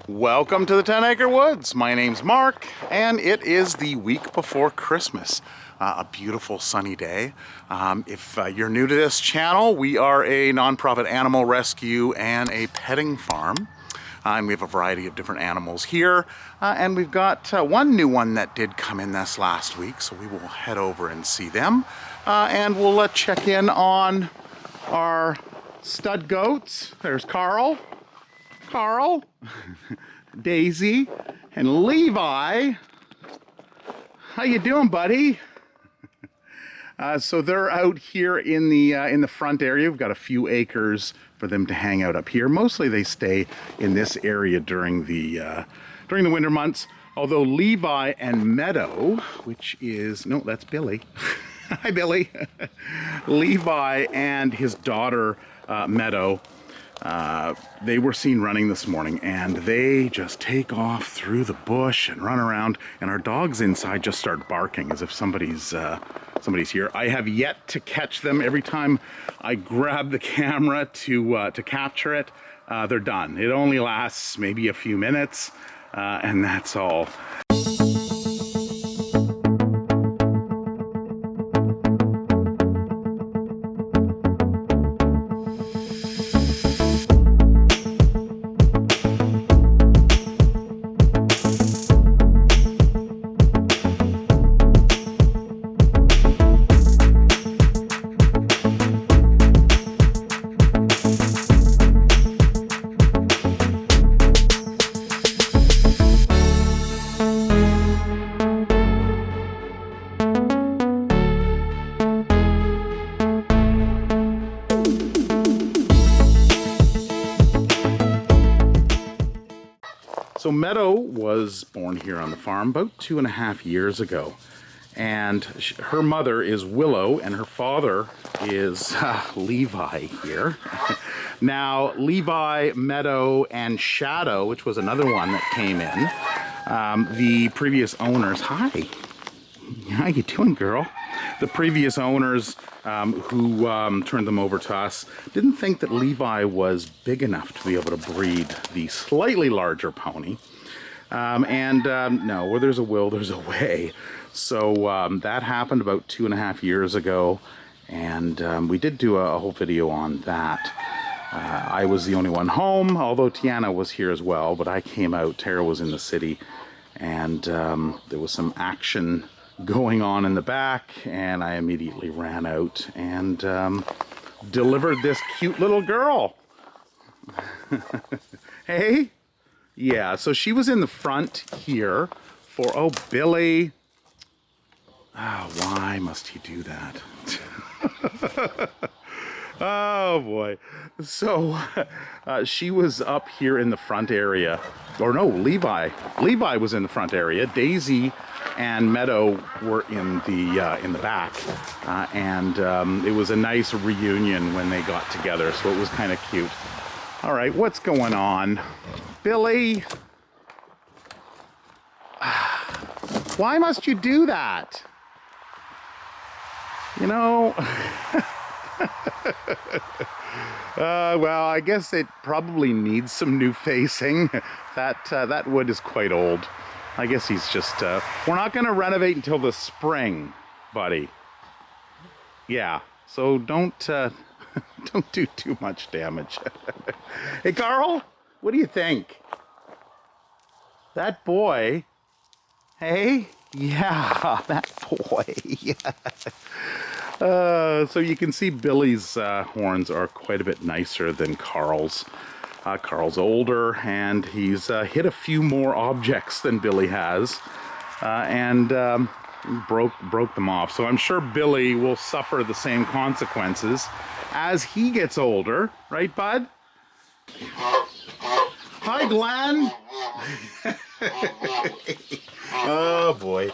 Welcome to the 10 Acre Woods. My name's Mark, and it is the week before Christmas. A beautiful sunny day. If you're new to this channel, we are a nonprofit animal rescue and a petting farm. And we have a variety of different animals here. And we've got one new one that did come in this last week, so we will head over and see them. And we'll check in on our stud goats. There's Carl, Daisy, and Levi. How you doing, buddy? So they're out here in the front area. We've got a few acres for them to hang out up here. Mostly they stay in this area during the winter months. Although Levi and Meadow, which is, no, that's Billy. Hi, Billy. Levi and his daughter, Meadow, they were seen running this morning, and they just take off through the bush and run around, and our dogs inside just start barking as if somebody's here. I have yet to catch them. Every time I grab the camera to capture it, they're done. It only lasts maybe a few minutes, and that's all. So Meadow was born here on the farm about 2.5 years ago, and her mother is Willow and her father is Levi here. Now Levi, Meadow, and Shadow, which was another one that came in, the previous owners, hi, how you doing, girl? The previous owners who turned them over to us didn't think that Levi was big enough to be able to breed the slightly larger pony. No, where there's a will, there's a way. So that happened about 2.5 years ago, and we did do a whole video on that. I was the only one home, although Tiana was here as well, but I came out, Tara was in the city, and there was some action going on in the back, and I immediately ran out and delivered this cute little girl. Hey? Yeah, so she was in the front here for, oh, Billy. Oh, why must he do that? Oh, boy. So she was up here in the front area. Or no, Levi. Levi was in the front area. Daisy and Meadow were in the back, and it was a nice reunion when they got together, so it was kind of cute. All right, what's going on, Billy? Why must you do that? You know, well, I guess it probably needs some new facing. That wood is quite old. I guess he's just, we're not going to renovate until the spring, buddy. Yeah, so don't do too much damage. Hey, Carl, what do you think? That boy, hey? Yeah, that boy, yeah. So you can see Billy's horns are quite a bit nicer than Carl's. Carl's older, and he's hit a few more objects than Billy has. broke them off. So I'm sure Billy will suffer the same consequences as he gets older, right, bud? Hi, Glenn. Oh boy,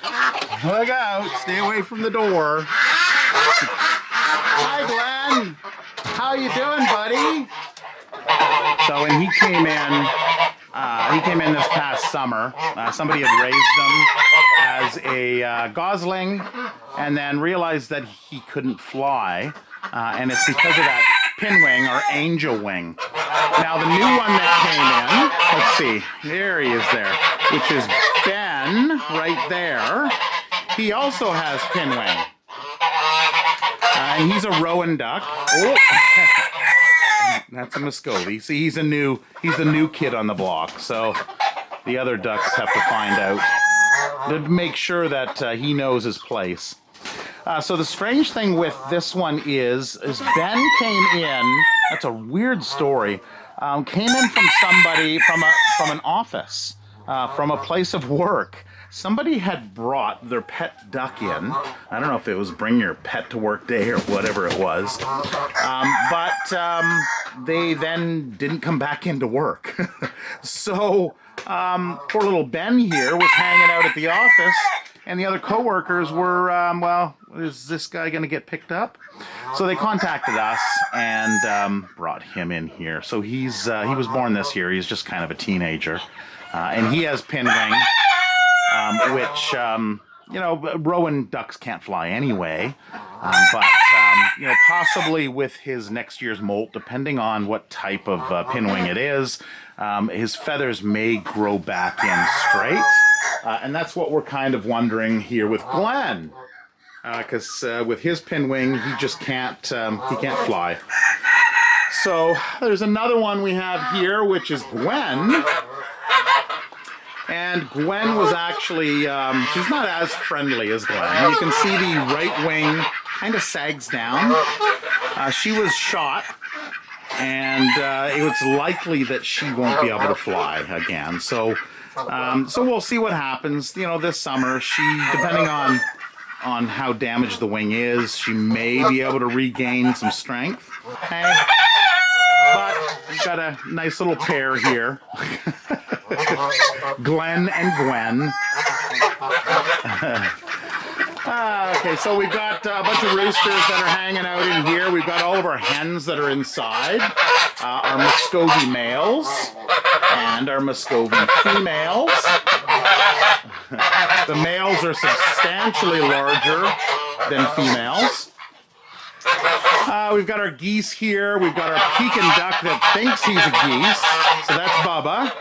look out, stay away from the door. Hi, Glenn. How you doing, buddy? So when he came in this past summer. Somebody had raised him as a gosling and then realized that he couldn't fly. And it's because of that pinwing or angel wing. Now the new one that came in, let's see, there he is there, which is Ben right there. He also has pinwing. And he's a rowan duck. Oh. That's a Muscovy. See, he's the new kid on the block. So the other ducks have to find out to make sure that he knows his place. So the strange thing with this one is Ben came in. That's a weird story. Came in from somebody from an office, from a place of work. Somebody had brought their pet duck in. I don't know if it was Bring Your Pet to Work Day or whatever it was. But they then didn't come back into work. So poor little Ben here was hanging out at the office, and the other coworkers were, well, is this guy going to get picked up? So they contacted us and brought him in here. So he was born this year. He's just kind of a teenager. And he has pinwing. Which, you know, rowan ducks can't fly anyway, but, you know, possibly with his next year's molt, depending on what type of pinwing it is, his feathers may grow back in straight, and that's what we're kind of wondering here with Glenn, because with his pinwing, he just can't fly. So there's another one we have here, which is Gwen. And Gwen was actually, she's not as friendly as Glenn. You can see the right wing kind of sags down. She was shot, and it's likely that she won't be able to fly again. So we'll see what happens. You know, this summer, depending on how damaged the wing is, she may be able to regain some strength. Okay. But we've got a nice little pair here. Glenn and Gwen. Okay, so we've got a bunch of roosters that are hanging out in here. We've got all of our hens that are inside. Our Muscovy males and our Muscovy females. The males are substantially larger than females. We've got our geese here. We've got our Pekin duck that thinks he's a geese. So that's Bubba.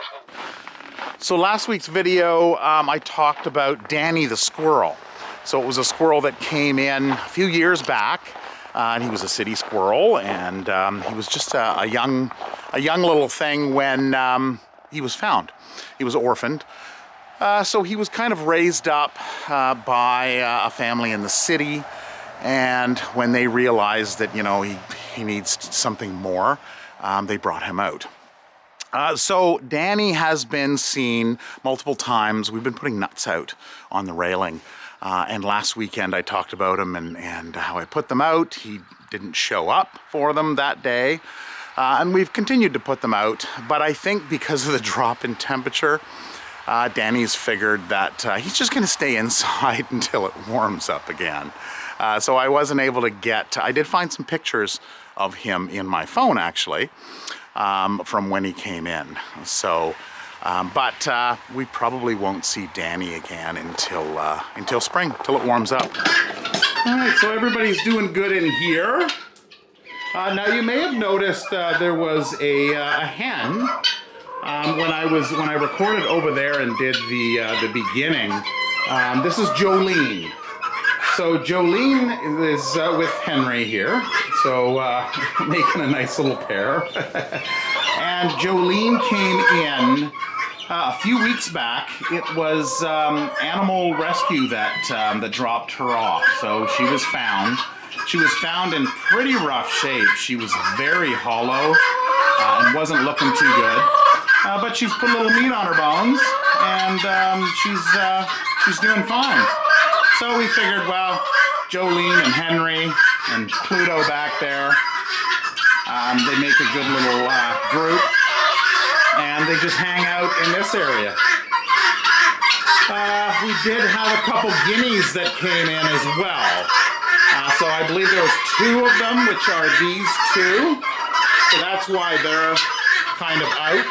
So last week's video, I talked about Danny the squirrel. So it was a squirrel that came in a few years back, and he was a city squirrel, and he was just a young little thing when he was found. He was orphaned. So he was kind of raised up by a family in the city. And when they realized that, you know, he needs something more, they brought him out. So Danny has been seen multiple times. We've been putting nuts out on the railing. And last weekend I talked about him and how I put them out. He didn't show up for them that day. And we've continued to put them out. But I think because of the drop in temperature, Danny's figured that he's just going to stay inside until it warms up again. So I wasn't able to I did find some pictures of him in my phone actually, from when he came in. So, but we probably won't see Danny again until spring, till it warms up. All right, so everybody's doing good in here. Now you may have noticed there was a hen when I recorded over there and did the beginning. This is Jolene. So Jolene is with Henry here, so making a nice little pair. And Jolene came in a few weeks back. It was animal rescue that dropped her off. So she was found. She was found in pretty rough shape. She was very hollow and wasn't looking too good. But she's put a little meat on her bones, and she's doing fine. So we figured, well, Jolene and Henry and Pluto back there, they make a good little group, and they just hang out in this area. We did have a couple guineas that came in as well. So I believe there was 2 of them, which are these 2. So that's why they're kind of out.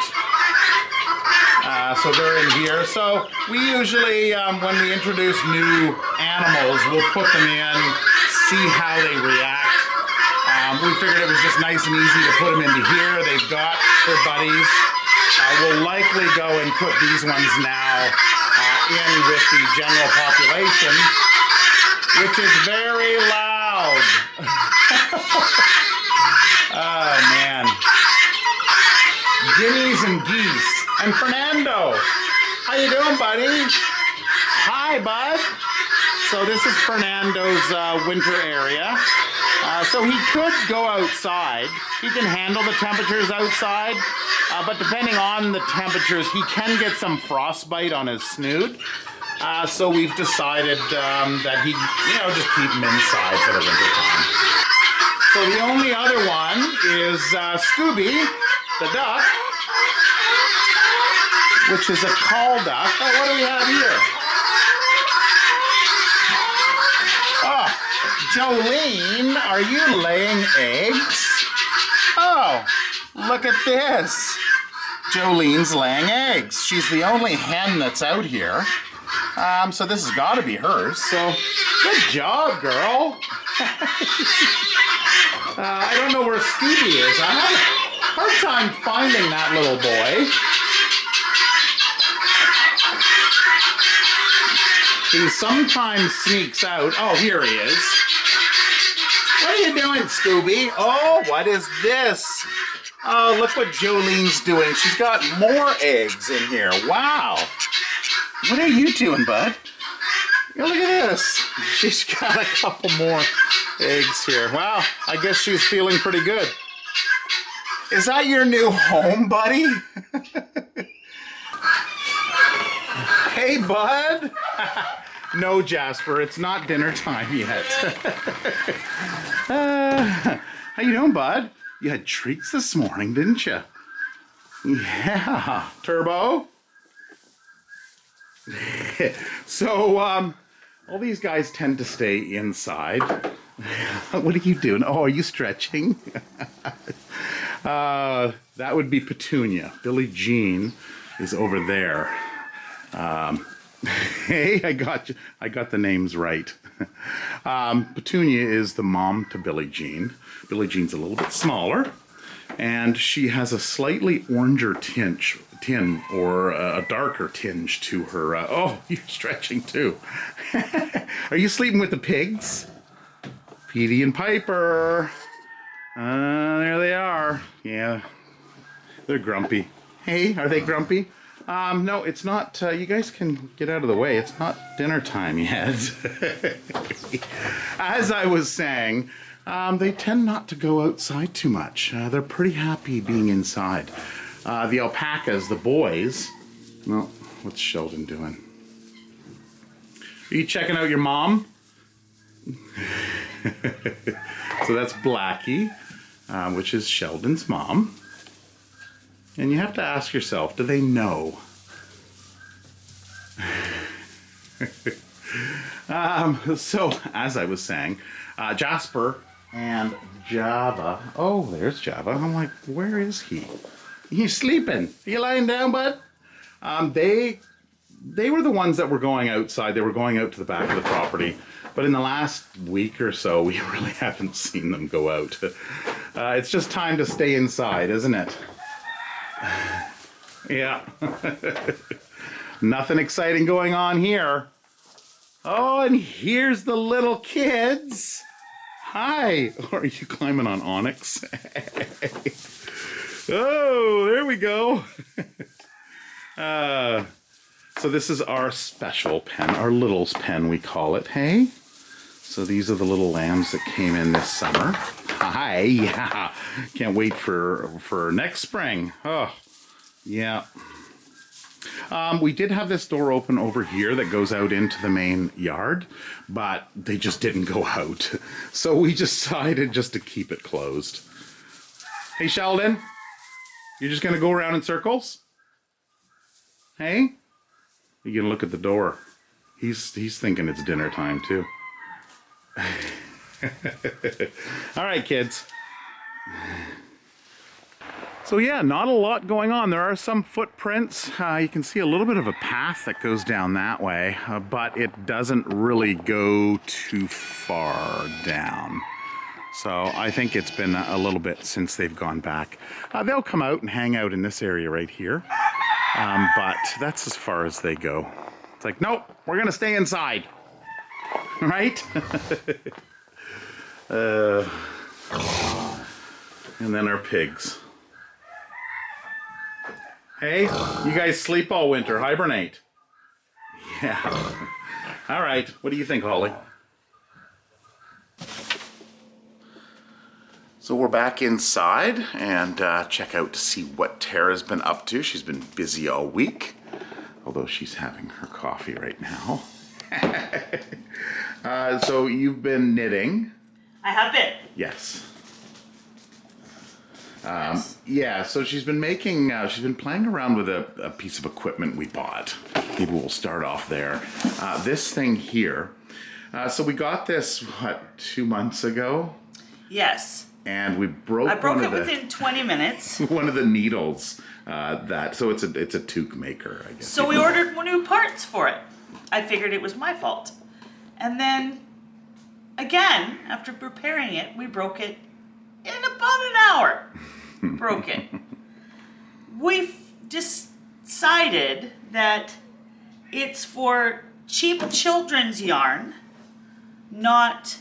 So they're in here. So we usually, when we introduce new animals, we'll put them in, see how they react. We figured it was just nice and easy to put them into here. They've got their buddies. We'll likely go and put these ones now in with the general population, which is very loud. Oh, man. Guineas and geese. And Fernando. How you doing, buddy? Hi, bud. So this is Fernando's winter area. So he could go outside. He can handle the temperatures outside. But depending on the temperatures, he can get some frostbite on his snoot. So we've decided that he, just keep him inside for the winter time. So the only other one is Scooby, the duck, which is a call duck. Oh, what do we have here? Oh, Jolene, are you laying eggs? Oh, look at this. Jolene's laying eggs. She's the only hen that's out here. So this has got to be hers. So good job, girl. I don't know where Scooby is. I have a hard time finding that little boy. He sometimes sneaks out. Oh, here he is. What are you doing, Scooby? Oh, what is this? Oh, look what Jolene's doing. She's got more eggs in here. Wow. What are you doing, bud? Oh, look at this. She's got a couple more eggs here. Wow, I guess she's feeling pretty good. Is that your new home, buddy? Hey, bud. No, Jasper, it's not dinner time yet. How you doing, bud? You had treats this morning, didn't you? Yeah. Turbo? So, all these guys tend to stay inside. What are you doing? Oh, are you stretching? That would be Petunia. Billie Jean is over there. Hey, I got you. I got the names right. Petunia is the mom to Billie Jean. Billie Jean's a little bit smaller, and she has a slightly oranger tinge, or a darker tinge to her. Oh, you're stretching too. Are you sleeping with the pigs? Petey and Piper. There they are. Yeah, they're grumpy. Hey, are they grumpy? No, it's not. You guys can get out of the way. It's not dinner time yet. As I was saying, they tend not to go outside too much. They're pretty happy being inside. The alpacas, the boys. Well, what's Sheldon doing? Are you checking out your mom? So that's Blackie, which is Sheldon's mom. And you have to ask yourself, do they know? So, as I was saying, Jasper and Java. Oh, there's Java. I'm like, where is he? He's sleeping. Are you lying down, bud? They were the ones that were going outside. They were going out to the back of the property. But in the last week or so, we really haven't seen them go out. It's just time to stay inside, isn't it? Yeah. Nothing exciting going on here. Oh, and here's the little kids. Hi. Are you climbing on Onyx? Oh, there we go. So this is our special pen, our littles pen, we call it. Hey? So these are the little lambs that came in this summer. Hi. Yeah. Can't wait for next spring. Oh, yeah. We did have this door open over here that goes out into the main yard, but they just didn't go out. So we decided just to keep it closed. Hey, Sheldon, you're just gonna go around in circles? Hey? You can look at the door. He's thinking it's dinner time too. All right, kids. So yeah, not a lot going on. There are some footprints. You can see a little bit of a path that goes down that way, but it doesn't really go too far down. So I think it's been a little bit since they've gone back. They'll come out and hang out in this area right here, but that's as far as they go. It's like, nope, we're gonna stay inside, right? And then our pigs. Hey, you guys sleep all winter, hibernate. Yeah. All right, what do you think, Holly? So we're back inside and check out to see what Tara's been up to. She's been busy all week, although she's having her coffee right now. So you've been knitting. I have been. Yes. Yeah, so she's been making, she's been playing around with a piece of equipment we bought. Maybe we'll start off there. This thing here. So we got this, what, 2 months ago? Yes. And we broke I broke it within 20 minutes. One of the needles so it's a toque maker, I guess. So we ordered new parts for it. I figured it was my fault. And then, again, after preparing it, we broke it in about an hour. Broke it. We decided that it's for cheap children's yarn, not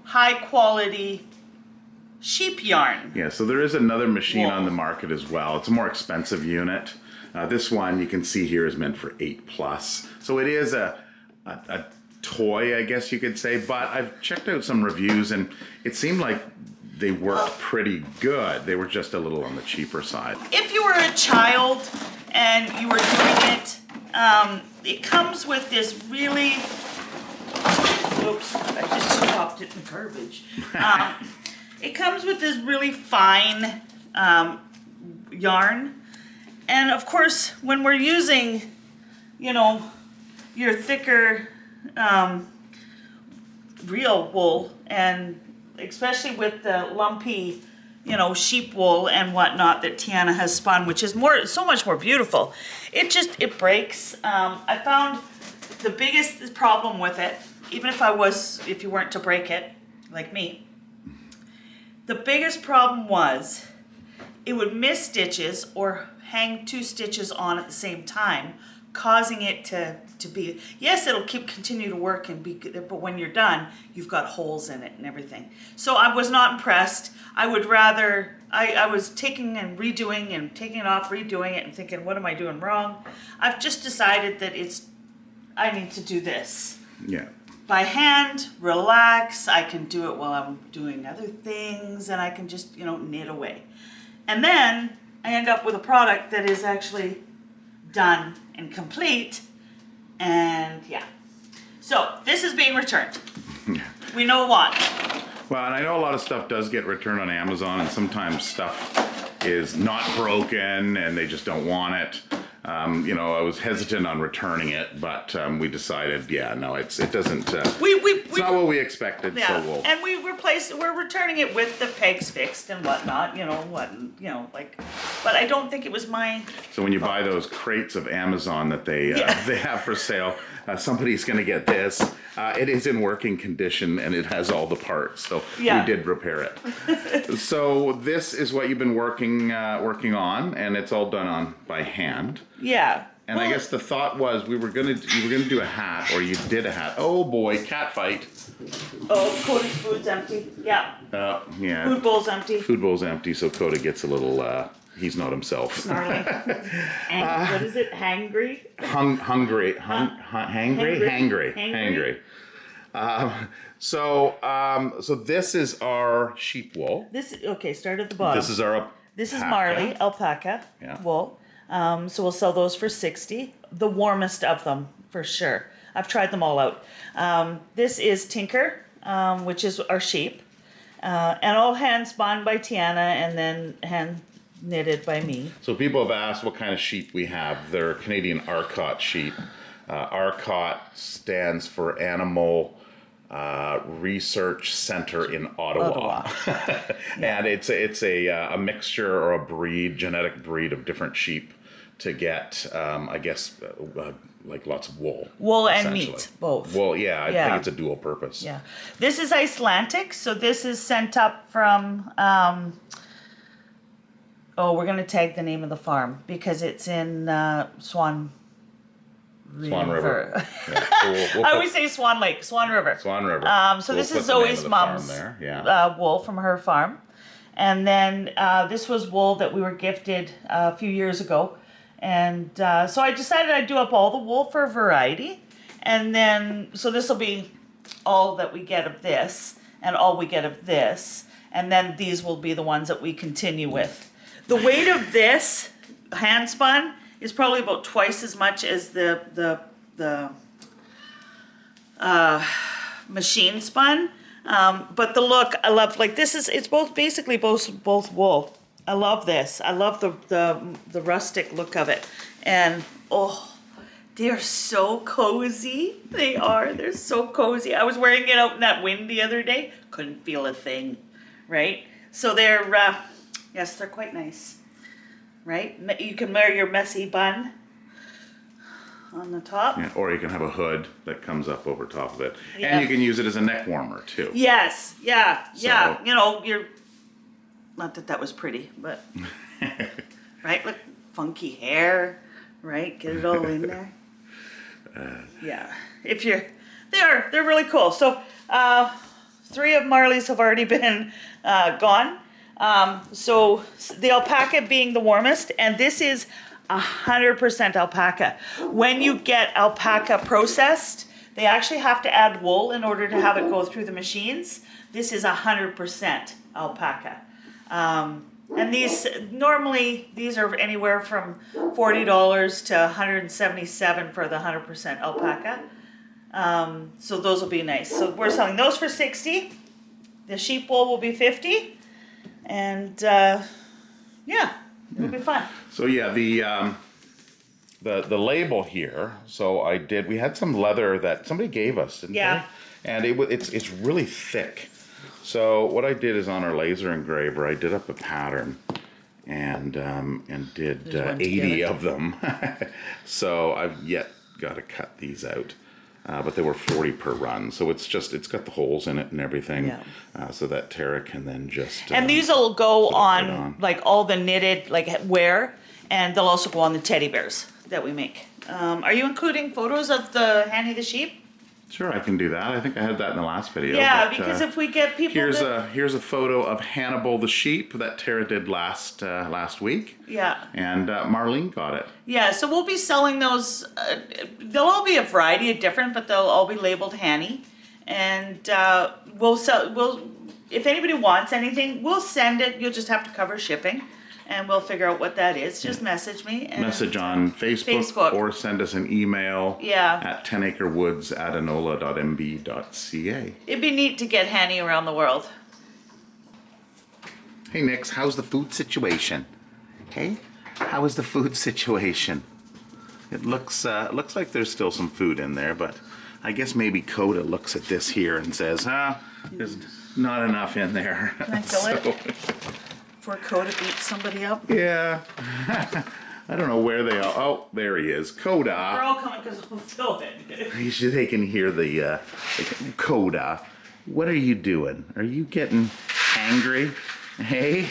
high quality sheep yarn. Yeah, so there is another machine Wool. on the market as well. It's a more expensive unit. This one you can see here is meant for 8+. So it is a toy, I guess you could say, but I've checked out some reviews and it seemed like they worked pretty good. They were just a little on the cheaper side. If you were a child and you were doing it, it comes with this really, oops, I just dropped it in the garbage. It comes with this really fine yarn. And of course, when we're using, you know, your thicker real wool, and especially with the lumpy, you know, sheep wool and whatnot that Tiana has spun, which is so much more beautiful. It breaks. I found the biggest problem with it, even if you weren't to break it, like me, the biggest problem was it would miss stitches or hang 2 stitches on at the same time, causing it to be, yes, it'll continue to work and be good, but when you're done, you've got holes in it and everything. So I was not impressed. I would rather, I was taking and redoing and taking it off, redoing it and thinking, what am I doing wrong? I've just decided that I need to do this. Yeah. By hand, relax, I can do it while I'm doing other things and I can just, you know, knit away. And then I end up with a product that is actually done and complete. And yeah, so this is being returned. We know why. Well, and I know a lot of stuff does get returned on Amazon, and sometimes stuff is not broken and they just don't want it. You know, I was hesitant on returning it, but we decided, yeah, no, it doesn't. It's not what we expected. Yeah, so and we're returning it with the pegs fixed and whatnot. You know but I don't think it was my. So when you buy those crates of Amazon that they have for sale, somebody's going to get this. It is in working condition and it has all the parts, so we did repair it. So this is what you've been working on, and it's all done by hand. Yeah. And I guess the thought was you were gonna do a hat, or you did a hat. Oh boy, cat fight. Oh, Coda's food's empty. Yeah. Yeah. Food bowl's empty. Food bowl's empty, so Coda gets a little. He's not himself. Snarly. And what is it? Hangry? Hungry. Hangry. So this is our sheep wool. Start at the bottom. This is Marley alpaca wool. So we'll sell those for $60. the warmest of them for sure. I've tried them all out. This is Tinker, which is our sheep, and all hand spun by Tiana and then hand knitted by me. So people have asked what kind of sheep we have. They're Canadian Arcot sheep. Arcot stands for Animal Research Center in Ottawa. And it's a mixture or a breed, genetic breed of different sheep to get, I guess, like lots of wool. Wool and meat, both. Wool, yeah, I think it's a dual purpose. Yeah. This is Icelandic, so this is sent up from, we're going to tag the name of the farm because it's in Swan River. Yeah. We'll I always say Swan Lake, Swan River. Swan River. So this is Zoe's mom's wool from her farm. And then this was wool that we were gifted a few years ago. And so I decided I'd do up all the wool for a variety. And then, so this will be all that we get of this and all we get of this. And then these will be the ones that we continue with. The weight of this hand spun is probably about twice as much as the machine spun. But the look, I love, like this is, it's basically both wool. I love this. I love the rustic look of it. And they're so cozy. They are. They're so cozy. I was wearing it out in that wind the other day. Couldn't feel a thing, right? So they're, yes, they're quite nice, right? You can wear your messy bun on the top. Yeah, or you can have a hood that comes up over top of it. Yeah. And you can use it as a neck warmer too. Yes, yeah. You know, not that was pretty, but, right? Look, funky hair, right? Get it all in there. Yeah. They're really cool. So, 3 of Marley's have already been gone. So the alpaca being the warmest, and this is 100% alpaca. When you get alpaca processed, they actually have to add wool in order to have it go through the machines. This is 100% alpaca. And these are anywhere from $40 to $177 for the 100% alpaca. So those will be nice. So we're selling those for $60. The sheep wool will be $50. And it'll be fun. So yeah, the label here. So we had some leather that somebody gave us, didn't they? And it's really thick. So what I did is on our laser engraver, I did up a pattern and did 80 of them. So I've yet got to cut these out. But they were 40 per run, so it's got the holes in it and everything, so that Tara can then just. And these will go on like all the knitted wear, and they'll also go on the teddy bears that we make. Are you including photos of the Hanny the sheep? Sure, I can do that. I think I had that in the last video. Yeah, but, because if we get people. Here's a photo of Hannibal the sheep that Tara did last week. Yeah. And Marlene got it. Yeah, so we'll be selling those. They'll all be a variety of different, but they'll all be labeled Hanny, and we'll sell. If anybody wants anything, we'll send it. You'll just have to cover shipping. And we'll figure out what that is. Just message me. Message on Facebook. Or send us an email at 10acrewoods@enola.mb.ca. It'd be neat to get Hanny around the world. Hey, Nix, how's the food situation? Hey, how is the food situation? It looks like there's still some food in there, but I guess maybe Coda looks at this here and says, there's not enough in there. Can I fill it? For Coda beat somebody up? Yeah. I don't know where they are. Oh, there he is. Coda. They're all coming because I'm filming. They can hear the Coda. What are you doing? Are you getting angry? Hey?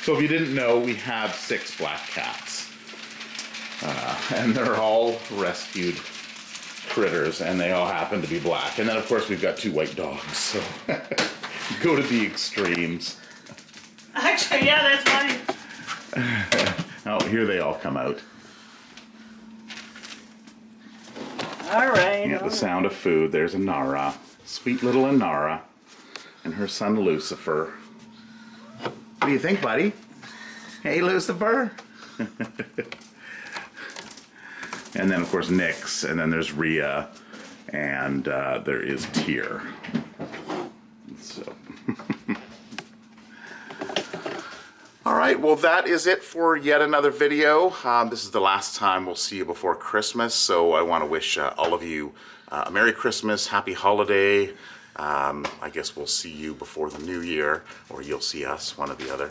So if you didn't know, we have 6 black cats. And they're all rescued critters, and they all happen to be black. And then, of course, we've got 2 white dogs, so go to the extremes. Actually, yeah, that's funny. Oh, here they all come out. All right. Yeah, the sound of food. There's Inara. Sweet little Inara. And her son, Lucifer. What do you think, buddy? Hey, Lucifer? And then of course Nyx, and then there's Rhea, and there is Tyr. So. All right, well that is it for yet another video. This is the last time we'll see you before Christmas, so I want to wish all of you a Merry Christmas, Happy Holiday. I guess we'll see you before the new year, or you'll see us, one or the other.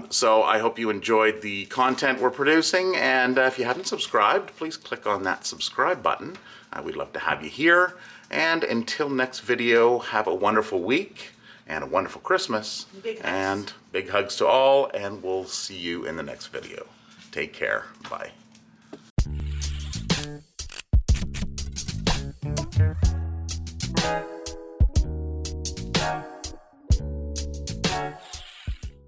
So I hope you enjoyed the content we're producing, and if you haven't subscribed, please click on that subscribe button. We'd love to have you here, and until next video, have a wonderful week and a wonderful Christmas. Big hugs. And big hugs to all, and we'll see you in the next video. Take care. Bye.